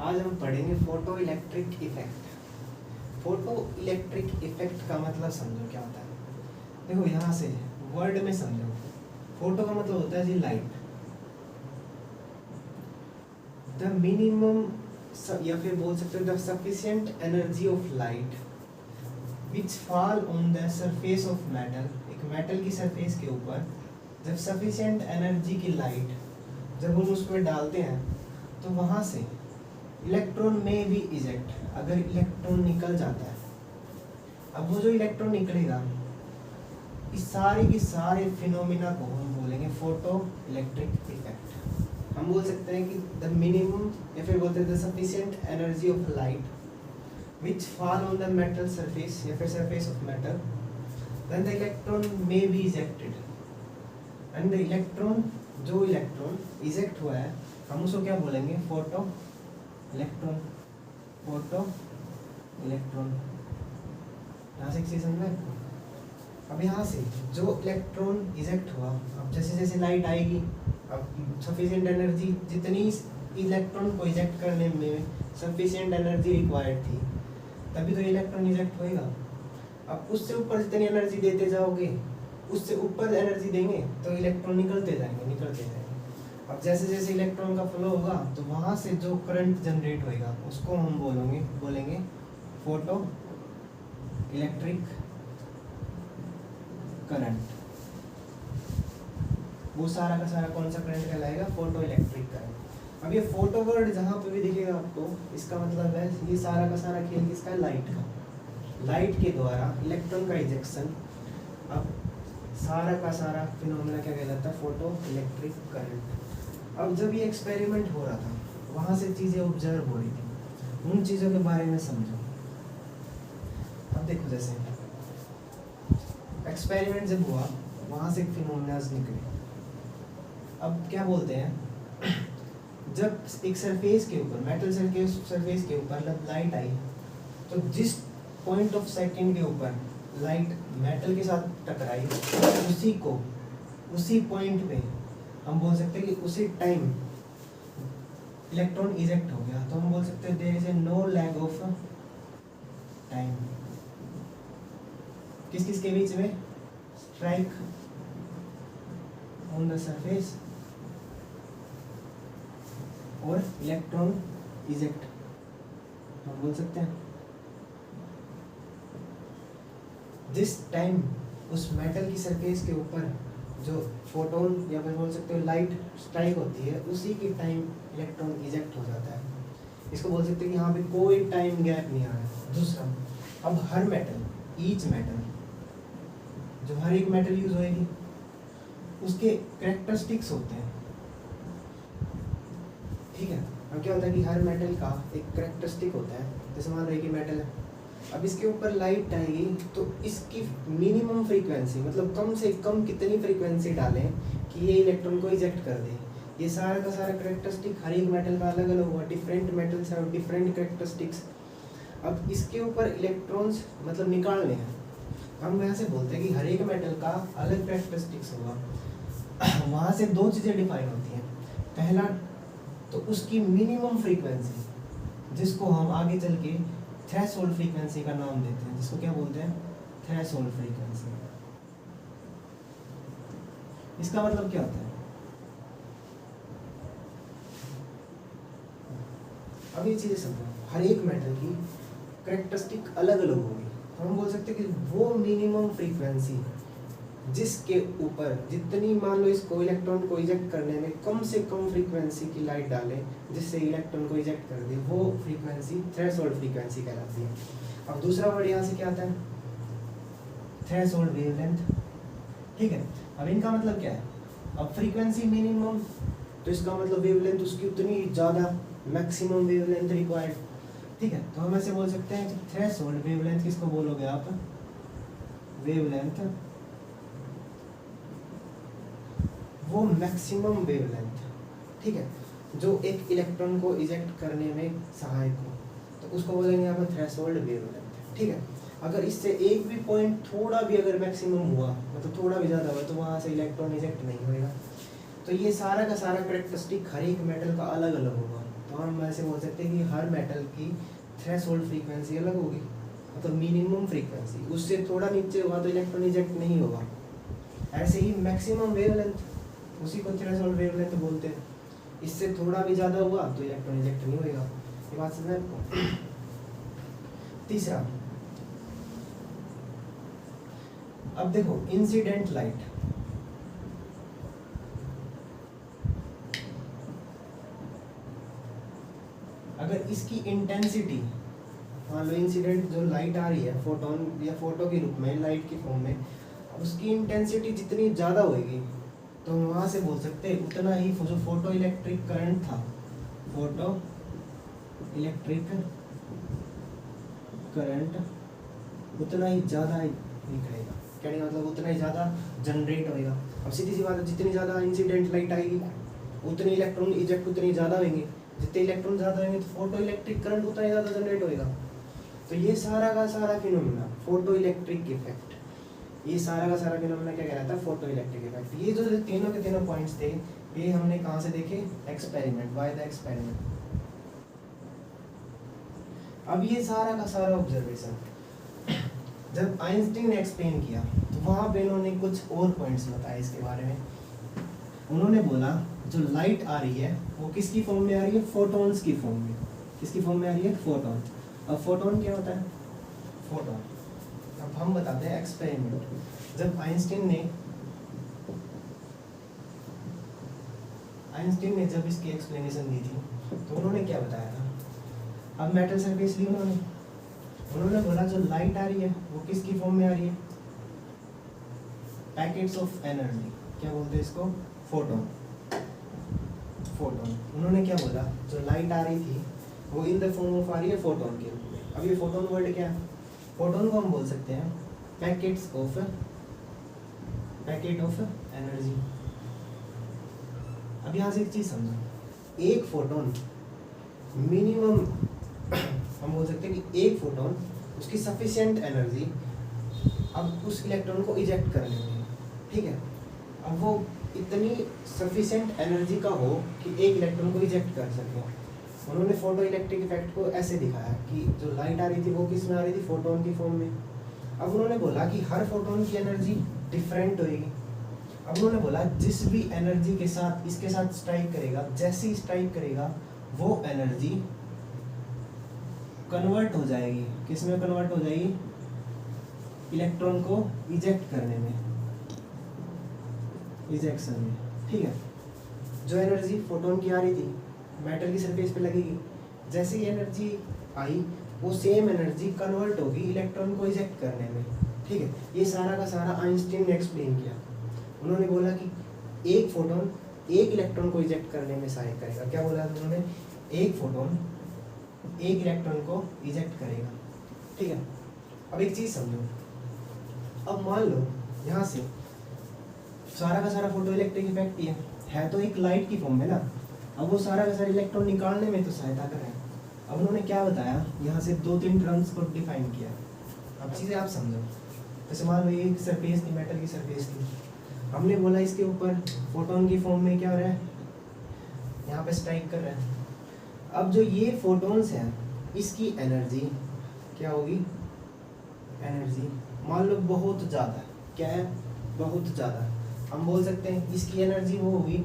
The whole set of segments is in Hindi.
आज हम पढ़ेंगे photo electric effect. Photo electric effect का मतलब समझो क्या होता है। देखो यहाँ से वर्ड में समझो, फोटो का मतलब होता है जी लाइट। द मिनिमम या फिर बोल सकते हो the sufficient energy of light which fall on the surface of metal. एक मेटल की सरफेस के ऊपर जब सफिशिएंट एनर्जी की लाइट जब हम उसमें डालते हैं तो वहाँ से इलेक्ट्रॉन में भी इजेक्ट, अगर इलेक्ट्रॉन निकल जाता है, अब वो जो इलेक्ट्रॉन निकलेगा इस सारे के सारे फिनोमिना को हम बोलेंगे फोटो इलेक्ट्रिक इफेक्ट। हम बोल सकते हैं कि द मिनिमम या फिर बोलते हैं the sufficient energy of light which fall on the metal surface या फिर surface of metal, then the electron may be ejected and the electron, जो इलेक्ट्रॉन इजेक्ट हुआ है हम उसको क्या बोलेंगे, फोटो इलेक्ट्रॉन। फोटो इलेक्ट्रॉन, यहाँ से किसी समझ में। अब यहाँ से जो इलेक्ट्रॉन इजेक्ट हुआ, अब जैसे जैसे लाइट आएगी, अब सफिशिएंट एनर्जी जितनी इलेक्ट्रॉन को इजेक्ट करने में सफिशिएंट एनर्जी रिक्वायर्ड थी तभी तो इलेक्ट्रॉन इजेक्ट होएगा। अब उससे ऊपर जितनी एनर्जी देते जाओगे, उससे ऊपर एनर्जी देंगे तो इलेक्ट्रॉन निकलते जाएंगे। अब जैसे जैसे इलेक्ट्रॉन का फ्लो होगा तो वहाँ से जो करंट जनरेट होएगा उसको हम बोलेंगे फोटो इलेक्ट्रिक करंट। वो सारा का सारा कौन सा करंट कहलाएगा, फोटो इलेक्ट्रिक करंट। अब ये फोटो वर्ड जहाँ पे भी दिखेगा आपको, इसका मतलब है ये सारा का सारा खेल किसका है, लाइट का। लाइट के द्वारा इलेक्ट्रॉन का इजेक्शन, अब सारा का सारा फिनोमेना क्या कहलाता है, फोटो इलेक्ट्रिक करंट। अब जब ये एक्सपेरिमेंट हो रहा था वहाँ से चीज़ें ऑब्जर्व हो रही थी, उन चीज़ों के बारे में समझो। अब देखो जैसे एक्सपेरिमेंट जब हुआ वहाँ से फिनोमेनास निकले। अब क्या बोलते हैं, जब एक सरफेस के ऊपर, मेटल सरफेस के ऊपर जब लाइट आई तो जिस पॉइंट ऑफ सेकंड के ऊपर लाइट मेटल के साथ टकराई उसी पॉइंट पे हम बोल सकते हैं कि उसी टाइम इलेक्ट्रॉन इजेक्ट हो गया। तो हम बोल सकते हैं there is a no lag of time. किस किस के बीच में, स्ट्राइक ऑन द सरफेस और इलेक्ट्रॉन इजेक्ट, हम बोल सकते हैं जिस टाइम उस मेटल की सरफेस के ऊपर जो फोटोन या फिर बोल सकते हो लाइट स्ट्राइक होती है उसी के टाइम इलेक्ट्रॉन इजेक्ट हो जाता है। इसको बोल सकते हैं कि यहाँ पे कोई टाइम गैप नहीं आ रहा है। दूसरा, अब हर मेटल, ईच मेटल, जो हर एक मेटल यूज होएगी उसके कैरेक्टरिस्टिक्स होते हैं, ठीक है। अब क्या होता है कि हर मेटल का एक कैरेक्टरिस्टिक होता है। जैसे मान लो कि मेटल है, अब इसके ऊपर लाइट आएगी तो इसकी मिनिमम फ्रीक्वेंसी, मतलब कम से कम कितनी फ्रीक्वेंसी डालें कि ये इलेक्ट्रॉन को इजेक्ट कर दे। ये सारा का सारा कैरेक्टरिस्टिक हर एक मेटल का अलग अलग होगा। Different metals have different characteristics. अब इसके ऊपर इलेक्ट्रॉन्स मतलब निकालने हैं, हम यहाँ से बोलते हैं कि हर एक मेटल का अलग कैरेक्टरिस्टिक्स होगा। वहाँ से दो चीज़ें डिफाइन होती हैं। पहला तो उसकी मिनिमम फ्रीक्वेंसी, जिसको हम आगे चल के थ्रेशोल्ड फ्रीक्वेंसी का नाम देते हैं, जिसको क्या बोलते हैं, थ्रेशोल्ड फ्रीक्वेंसी। इसका मतलब क्या होता है, अब ये चीजें समझो। हर एक मेटल की कैरेक्टरिस्टिक अलग अलग होगी, तो हम बोल सकते हैं कि वो मिनिमम फ्रीक्वेंसी जिसके ऊपर जितनी, मान लो इसको इलेक्ट्रॉन को इजेक्ट करने में कम से कम फ्रीक्वेंसी की लाइट डालें जिससे इलेक्ट्रॉन को इजेक्ट कर दे, वो फ्रीक्वेंसी थ्रेशोल्ड फ्रीक्वेंसी कहलाती है। अब दूसरा वर्ड यहाँ से क्या आता है, थ्रेशोल्ड वेवलेंथ, ठीक है। अब इनका मतलब क्या है, अब फ्रीक्वेंसी मिनिमम तो इसका मतलब वेवलेंथ उसकी उतनी ज़्यादा, मैक्सिमम वेवलेंथ रिक्वायर्ड, ठीक है। तो हम ऐसे बोल सकते हैं कि थ्रेशोल्ड वेवलेंथ किसको बोलोगे आप, वेवलेंथ, वो मैक्सिमम वेवलेंथ, ठीक है, जो एक इलेक्ट्रॉन को इजेक्ट करने में सहायक हो, तो उसको बोलेंगे आप थ्रेशोल्ड वेवलेंथ, ठीक है। अगर इससे एक भी पॉइंट थोड़ा भी अगर मैक्सिमम हुआ, मतलब थोड़ा भी ज़्यादा हुआ, तो वहाँ से इलेक्ट्रॉन इजेक्ट नहीं होएगा। तो ये सारा का सारा कैरेक्टरिस्टिक हर एक मेटल का अलग अलग होगा। तो हम ऐसे बोल सकते हैं कि हर मेटल की थ्रेशोल्ड फ्रीक्वेंसी अलग होगी, मतलब मिनिमम फ्रीक्वेंसी, उससे थोड़ा नीचे होगा तो इलेक्ट्रॉन इजेक्ट नहीं होगा। ऐसे ही मैक्सिमम वेवलेंथ, उसी को थ्रेशोल्ड वेवलेंथ बोलते हैं, इससे थोड़ा भी ज़्यादा हुआ तो इलेक्ट्रॉन इजेक्ट नहीं होगा। ये बात समझ में आपको? तीसरा, अब देखो इंसिडेंट लाइट, अगर इसकी इंटेंसिटी, मान लो इंसिडेंट जो लाइट आ रही है फोटोन या फोटो के रूप में लाइट की फॉर्म में, उसकी इंटेंसिटी जितनी ज़्यादा होगी तो वहाँ से बोल सकते हैं उतना ही जो फोटो इलेक्ट्रिक करंट था, फोटो इलेक्ट्रिक करंट उतना ही ज़्यादा निकलेगा। क्या नहीं मतलब उतना ही ज़्यादा जनरेट होएगा। अब सीधी सी बात है, जितनी ज़्यादा इंसिडेंट लाइट आएगी उतने इलेक्ट्रॉन इजेक्ट उतनी ज़्यादा होंगे, जितने इलेक्ट्रॉन ज़्यादा होंगे तो फोटो इलेक्ट्रिक करंट उतना ही ज़्यादा जनरेट होएगा। तो ये सारा का सारा फिनोमेना फोटो इलेक्ट्रिक इफेक्ट, ये सारा का सारा फिनोमेना क्या कहलाता है? Photo electric effect. ये जो तीनों के तीनों पॉइंट्स थे ये हमने कहाँ से देखे? Experiment, by the experiment. अब ये सारा का सारा ऑब्जर्वेशन जब आइंस्टीन ने एक्सप्लेन किया तो वहाँ पे इन्होंने कुछ और पॉइंट्स बताए इसके बारे में। उन्होंने बोला जो लाइट आ रही है वो किसकी फॉर्म में आ रही है? फोटॉन्स की फॉर्म में। किसकी फॉर्म में आ रही है? फोटॉन। अब फोटॉन क्या होता है? फोटॉन। अब हम बताते हैं एक्सपेरिमेंट। जब आइंस्टीन ने जब इसकी एक्सप्लेनेशन दी थी तो उन्होंने क्या बताया था? अब मेटल सरफेस ली उन्होंने बोला जो लाइट आ रही है वो किसकी फॉर्म में आ रही है? Packets of energy. क्या बोलते हैं इसको? फोटोन। फोटोन। उन्होंने क्या बोला? जो लाइट आ रही थी वो इन द फॉर्म ऑफ आ रही है फोटोन के रूप में। अब ये फोटोन वर्ड क्या है? फोटोन को हम बोल सकते हैं पैकेट ऑफ एनर्जी। अब यहाँ से एक चीज समझो, एक फोटोन मिनिमम हम बोल सकते हैं कि एक फोटोन उसकी सफिशिएंट एनर्जी अब उस इलेक्ट्रॉन को इजेक्ट करने में, ठीक है, अब वो इतनी सफिशिएंट एनर्जी का हो कि एक इलेक्ट्रॉन को इजेक्ट कर सके। उन्होंने फोटो इलेक्ट्रिक इफेक्ट को ऐसे दिखाया कि जो लाइट आ रही थी वो किस में आ रही थी? फोटोन की फॉर्म में। अब उन्होंने बोला कि हर फोटोन की एनर्जी डिफरेंट होएगी। अब उन्होंने बोला जिस भी एनर्जी के साथ इसके साथ स्ट्राइक करेगा, जैसे ही स्ट्राइक करेगा वो एनर्जी कन्वर्ट हो जाएगी। किस में कन्वर्ट हो जाएगी? इलेक्ट्रॉन को इजेक्ट करने में, इजेक्शन में, ठीक है। जो एनर्जी फोटोन की आ रही थी मेटल की सरफेस पे लगेगी, जैसे ही एनर्जी आई वो सेम एनर्जी कन्वर्ट होगी इलेक्ट्रॉन को इजेक्ट करने में, ठीक है। ये सारा का सारा आइंस्टीन ने एक्सप्लेन किया। उन्होंने बोला कि एक फोटोन एक इलेक्ट्रॉन को इजेक्ट करने में सहायक करेगा। क्या बोला उन्होंने? एक फोटोन एक इलेक्ट्रॉन को इजेक्ट करेगा, ठीक है। अब एक चीज समझो, अब मान लो यहाँ से सारा का सारा फोटो इलेक्ट्रिक इफेक्ट ही है तो एक लाइट की फॉर्म में ना, अब वो सारा का सारा इलेक्ट्रॉन निकालने में तो सहायता कर रहा है। अब उन्होंने क्या बताया, यहाँ से 2-3 टर्म्स को डिफाइन किया। अब चीज़ें आप समझो, जैसे मान लो ये एक सरफेस थी, मेटल की सरफेस थी, हमने बोला इसके ऊपर फोटोन की फॉर्म में क्या हो रहा है? यहाँ पे स्ट्राइक कर रहा है। अब जो ये फोटोन्स हैं इसकी एनर्जी क्या होगी? एनर्जी मान लो बहुत ज़्यादा, क्या है? बहुत ज़्यादा। हम बोल सकते हैं इसकी एनर्जी वो होगी,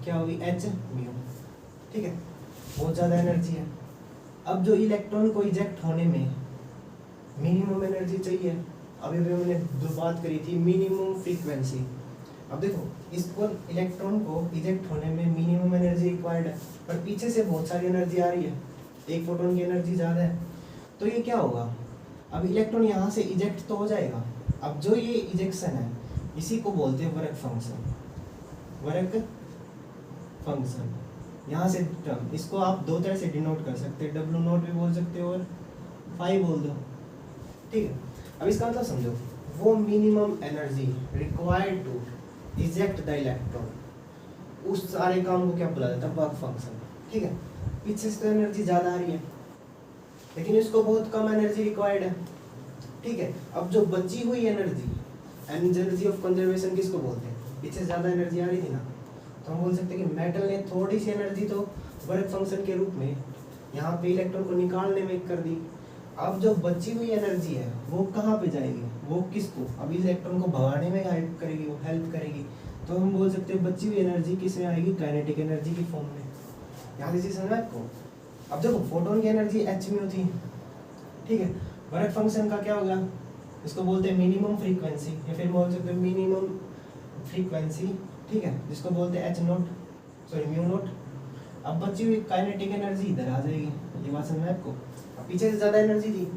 क्या होगी? h म्यू, ठीक है, बहुत ज़्यादा एनर्जी है। अब जो इलेक्ट्रॉन को इजेक्ट होने में मिनिमम एनर्जी चाहिए, अभी हमने जो बात करी थी मिनिमम फ्रीक्वेंसी। अब देखो इसको इलेक्ट्रॉन को इजेक्ट होने में मिनिमम एनर्जी रिक्वायर्ड है, पर पीछे से बहुत सारी एनर्जी आ रही है, एक फोटोन की एनर्जी ज़्यादा है, तो ये क्या होगा? अब इलेक्ट्रॉन यहाँ से इजेक्ट तो हो जाएगा। अब जो ये इजेक्शन है इसी को बोलते हैं वर्क फंक्शन। वर्क फंक्शन यहाँ से टर्म, इसको आप दो तरह से डिनोट कर सकते हैं, W0 भी बोल सकते हो और फाई बोल दो, ठीक है। अब इसका मतलब समझो, वो minimum energy required to eject the electron, उस सारे काम को क्या बोला जाता है? वर्क फंक्शन, ठीक है। पीछे से तो एनर्जी ज़्यादा आ रही है लेकिन इसको बहुत कम एनर्जी रिक्वायर्ड है, ठीक है। अब जो बची हुई एनर्जी ऑफ कंजर्वेशन किसको बोलते हैं? पीछे ज़्यादा एनर्जी आ रही थी ना, तो हम बोल सकते हैं कि मेटल ने थोड़ी सी एनर्जी तो वर्क फंक्शन के रूप में यहाँ पे इलेक्ट्रॉन को निकालने में कर दी। अब जो बची हुई एनर्जी है वो कहाँ पे जाएगी, वो किसको, अभी इलेक्ट्रॉन को भगाने में हेल्प करेगी, वो हेल्प करेगी। तो हम बोल सकते हैं बची हुई एनर्जी किस में आएगी, काइनेटिक एनर्जी की फॉर्म में। यहाँ से चीज समझ आपको। अब देखो फोटोन की एनर्जी h म्यू थी, ठीक है। वर्क फंक्शन का क्या होगा, इसको बोलते हैं मिनिमम फ्रीक्वेंसी, या फिर बोल सकते हैं मिनिमम फ्रीक्वेंसी, ठीक है, जिसको बोलते हैं h note, sorry mu naught. अब बची हुई काइनेटिक एनर्जी इधर आ जाएगी, ये बात समझ में आपको। अब पीछे से ज़्यादा एनर्जी थी,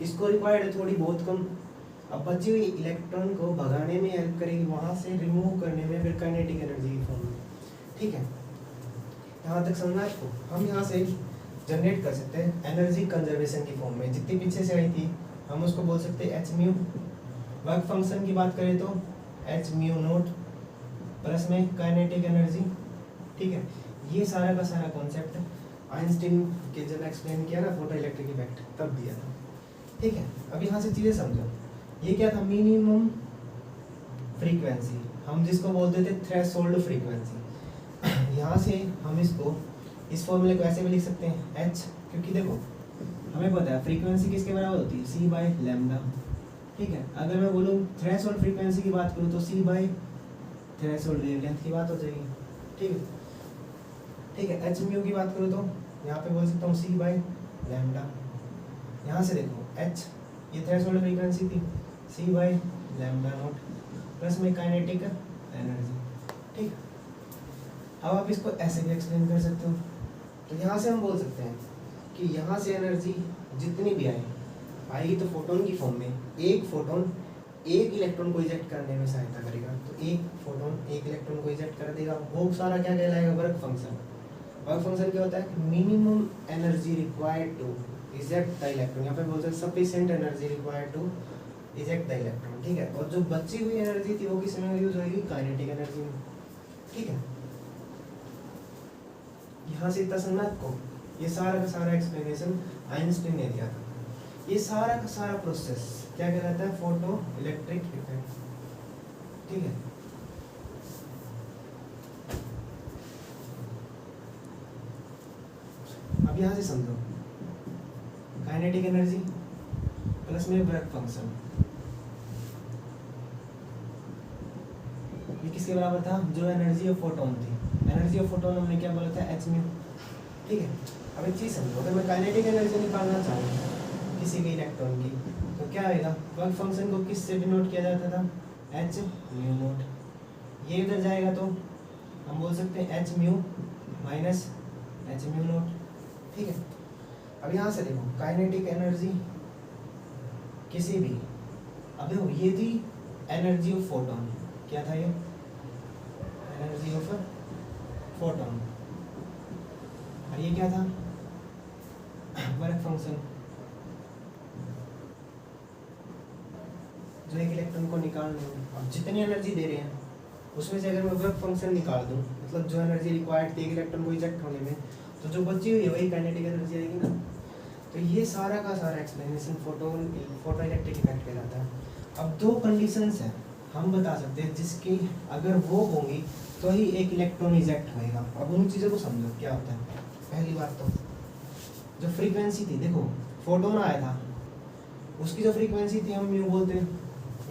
इसको रिक्वायर्ड है थोड़ी बहुत कम। अब बची हुई इलेक्ट्रॉन को भगाने में हेल्प करेगी, वहाँ से रिमूव करने में फिर काइनेटिक एनर्जी की फॉर्म में, ठीक है। यहाँ तक समझना आपको। हम यहाँ से जनरेट कर सकते हैं एनर्जी कंजर्वेशन की फॉर्म में, जितनी पीछे से आई थी हम उसको बोल सकते हैं एच म्यू। वर्क फंक्शन की बात करें तो एच म्यू नोट प्लस में काइनेटिक एनर्जी, ठीक है। ये सारा का सारा कॉन्सेप्ट आइंस्टीन के जब एक्सप्लेन किया ना फोटो इलेक्ट्रिक इफेक्ट तब दिया था, ठीक है। अब यहाँ से चीज़ें समझो, ये क्या था, मिनिमम फ्रीक्वेंसी, हम जिसको बोलते थे थ्रेशोल्ड फ्रीक्वेंसी। यहाँ से हम इसको इस फॉर्मूले को ऐसे भी लिख सकते हैं h, क्योंकि देखो हमें पता है फ्रीक्वेंसी किसके बराबर होती है, c बाय लैम्डा, ठीक है। अगर मैं बोलूँ थ्रेशोल्ड फ्रीक्वेंसी की बात करूँ तो c बाय थ्रेशोल्ड वेवलेंथ की बात हो जाएगी, ठीक है, ठीक है। h म्यू की बात करूँ तो यहाँ पे बोल सकता हूँ c बाय लैम्डा। यहाँ से देखो h ये थ्रेशोल्ड फ्रीक्वेंसी थी, c by lambda naught plus में काइनेटिक एनर्जी, ठीक है। अब आप इसको ऐसे भी एक्सप्लेन कर सकते हो। तो यहाँ से हम बोल सकते हैं कि यहाँ से एनर्जी जितनी भी आएगी तो फोटोन की फॉर्म में, एक फोटोन एक इलेक्ट्रॉन को इजेक्ट करने में सहायता करेगा। तो एक फोटोन एक इलेक्ट्रॉन को इजेक्ट कर देगा, वो सारा क्या कहलाएगा, वर्क फंक्शन। वर्क फंक्शन क्या होता है, minimum energy required to eject the electron, यहाँ पे बोलते हैं sufficient energy required to eject the electron, ठीक है। और जो बची हुई एनर्जी थी वो किस में यूज होगी, काइनेटिक एनर्जी में, ठीक है। यहाँ से इतना समझना आपको। ये सारा का सारा एक्सप्लेनेशन आइंस्टीन ने दिया था। ये सारा का सारा प्रोसेस क्या कहलाता है, फोटो इलेक्ट्रिक इफेक्ट, ठीक है। अब यहाँ से समझो, काइनेटिक एनर्जी प्लस में वर्क फंक्शन, ये किसके बराबर था, जो एनर्जी ऑफ फोटोन थी। एनर्जी ऑफ फोटोन हमने क्या बोला था, एच म्यू, ठीक है। अब एक चीज़ समझो, अगर मैं काइनेटिक एनर्जी निकालना चाहूँ किसी भी इलेक्ट्रॉन की तो क्या आएगा, वर्क फंक्शन को किस से डिनोट किया जाता था, एच म्यू नोट। ये इधर जाएगा तो हम बोल सकते हैं H mu minus H mu naught, ठीक है। अब यहाँ से देखो काइनेटिक एनर्जी किसी भी, अब देखो ये थी एनर्जी ऑफ फोटोन, क्या था ये, एनर्जी ऑफ फोटोन, और ये क्या था, वर्क फंक्शन, जो एक इलेक्ट्रॉन को निकालने में। अब जितनी एनर्जी दे रहे हैं उसमें से अगर मैं वर्क फंक्शन निकाल दूं, मतलब जो एनर्जी रिक्वायर्ड थी एक इलेक्ट्रॉन को इजेक्ट होने में, तो जो बची हुई है वही काइनेटिक एनर्जी आएगी ना। तो ये सारा का सारा एक्सप्लेनेशन फोटो इलेक्ट्रिक इफेक्ट कहलाता है। अब दो कंडीशंस हैं हम बता सकते हैं जिसकी अगर वो होंगी तो ही एक इलेक्ट्रॉन इजेक्ट होएगा। अब उन चीज़ों को समझो क्या होता है। पहली बात तो जो फ्रीक्वेंसी थी, देखो फोटोन आया था, उसकी जो फ्रीक्वेंसी थी हम म्यू बोलते हैं,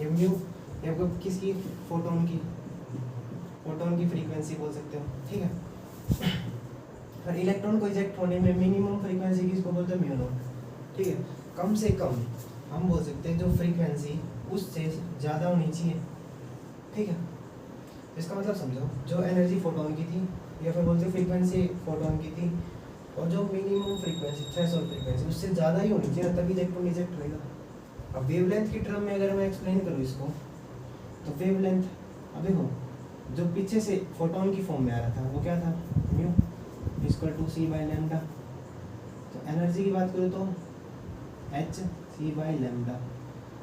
ये म्यू या किसकी, फोटोन की फ्रीक्वेंसी बोल सकते हो, ठीक है। और इलेक्ट्रॉन को इजेक्ट होने में मिनिमम फ्रीक्वेंसी किसको बोलते हैं, म्यू नॉट, ठीक है। कम से कम हम बोल सकते हैं जो फ्रीक्वेंसी उससे ज़्यादा होनी चाहिए, ठीक है। इसका मतलब समझो, जो एनर्जी फोटोन की थी या फिर बोलते फ्रीक्वेंसी फोटोन की थी, और जो मिनिमम फ्रीक्वेंसी थ्रेशोल्ड फ्रीक्वेंसी उससे ज़्यादा ही होनी चाहिए, तभी इलेक्ट्रॉन इजेक्ट होएगा। अब वेवलेंथ की टर्म में अगर मैं एक्सप्लेन करूँ इसको, तो वेवलेंथ, अब देखो जो पीछे से फोटोन की फॉर्म में आ रहा था वो क्या था, mu equal to c by lambda. तो एनर्जी की बात करूँ तो एच सी बाई लैम्डा,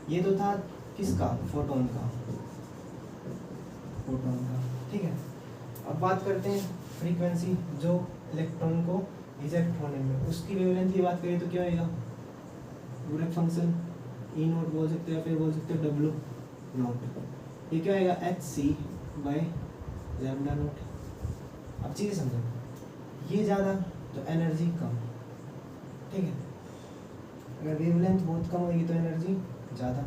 ये तो था किसका, फोटोन का, ठीक है। अब बात करते हैं फ्रीक्वेंसी जो इलेक्ट्रॉन को इजेक्ट होने में, उसकी वेवलेंथ की बात करें तो क्या होगा, वर्क फंक्शन ई नोट बोल सकते हैं, फिर बोल सकते हैं डब्ल्यू नोट, ये क्या आएगा, h c by lambda nought. अब चीज़ समझो, ये ज़्यादा तो एनर्जी कम, ठीक है। अगर वेवलेंथ बहुत कम होगी तो एनर्जी ज़्यादा,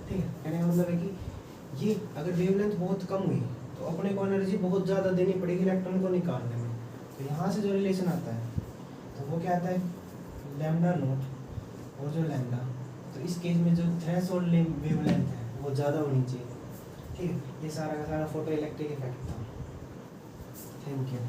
ठीक है। कहने का मतलब है कि ये अगर वेवलेंथ बहुत कम हुई तो अपने को एनर्जी बहुत ज़्यादा देनी पड़ेगी इलेक्ट्रॉन को निकालने में। तो यहाँ से जो रिलेशन आता है तो वो क्या आता है, लैम्डा नोट और जो लैम्डा, तो इस केस में जो थ्रेशोल्ड वेवलेंथ है वो ज़्यादा होनी चाहिए, ठीक है। ये सारा का सारा फोटो इलेक्ट्रिक इफेक्ट था। Thank you.